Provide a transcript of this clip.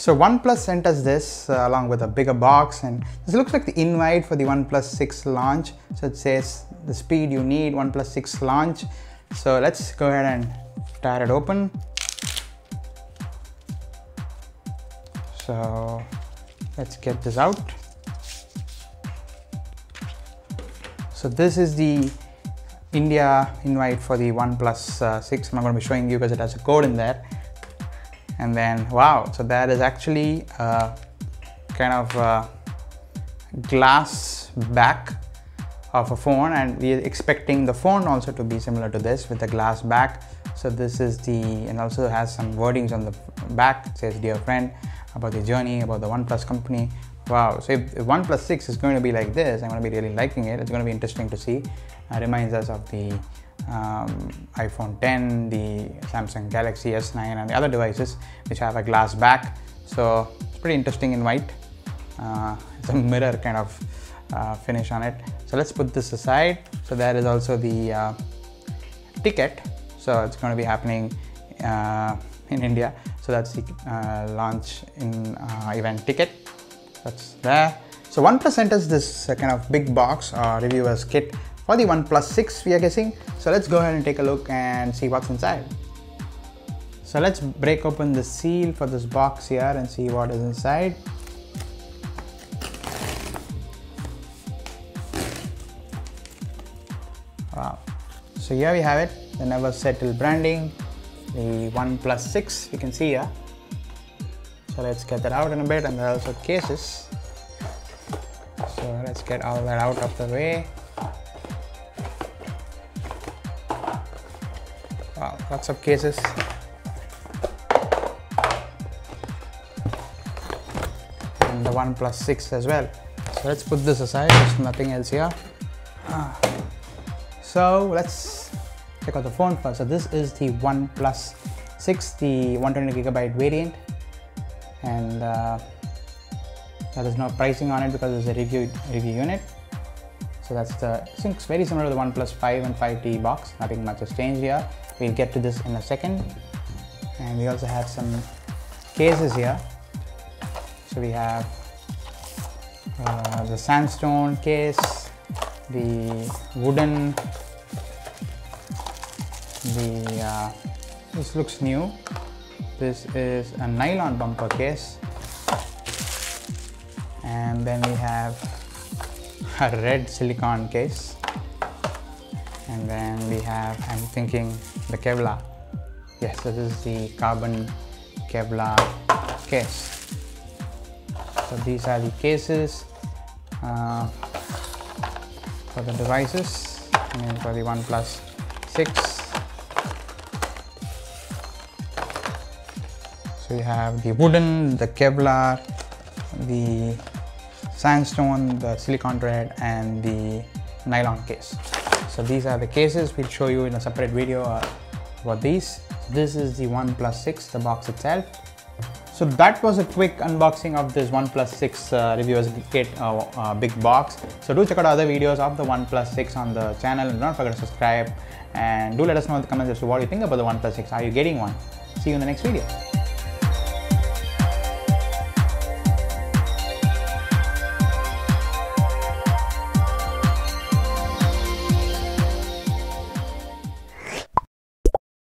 So OnePlus sent us this along with a bigger box, and this looks like the invite for the OnePlus 6 launch. So it says the speed you need, OnePlus 6 launch. So let's go ahead and tear it open. So let's get this out. So this is the India invite for the OnePlus 6. I'm not going to be showing you because it has a code in there. And then wow, so that is actually kind of glass back of a phone, and we are expecting the phone also to be similar to this with a glass back. So this is and also has some wordings on the back. It says dear friend, about the journey, about the OnePlus company. Wow, so if OnePlus 6 is going to be like this, I'm going to be really liking it. It's going to be interesting to see. Reminds us of the iPhone 10, the Samsung Galaxy S9 and the other devices which have a glass back. So it's pretty interesting in white. It's a mirror kind of finish on it. So let's put this aside. So there is also the ticket. So it's going to be happening in India. So that's the launch in event ticket. That's there. So OnePlus sent us this kind of big box reviewers kit for the OnePlus 6, we are guessing. So let's go ahead and take a look and see what's inside. So let's break open the seal for this box here and see what is inside. Wow. So here we have it, the never settle branding, the OnePlus 6, you can see here. So let's get that out in a bit, and there are also cases. So let's get all that out of the way. Wow, lots of cases. And the OnePlus 6 as well. So let's put this aside, there's nothing else here. So let's check out the phone first. So this is the OnePlus 6, the 128GB variant. And there is no pricing on it because it's a review unit. So that's I think it's very similar to the OnePlus 5 and 5T box. Nothing much has changed here. We'll get to this in a second. And we also have some cases here. So we have the sandstone case, the wooden, this looks new. This is a nylon bumper case. And then we have a red silicone case. And then we have, I'm thinking, the Kevlar. Yes, so this is the carbon Kevlar case. So these are the cases for the devices. I mean for the OnePlus 6. So you have the wooden, the Kevlar, the sandstone, the silicone red, and the nylon case. So these are the cases. We'll show you in a separate video about these. This is the OnePlus 6, the box itself. So that was a quick unboxing of this OnePlus 6 reviewers kit big box. So do check out other videos of the OnePlus 6 on the channel, and don't forget to subscribe, and do let us know in the comments as to what you think about the OnePlus 6. Are you getting one? See you in the next video.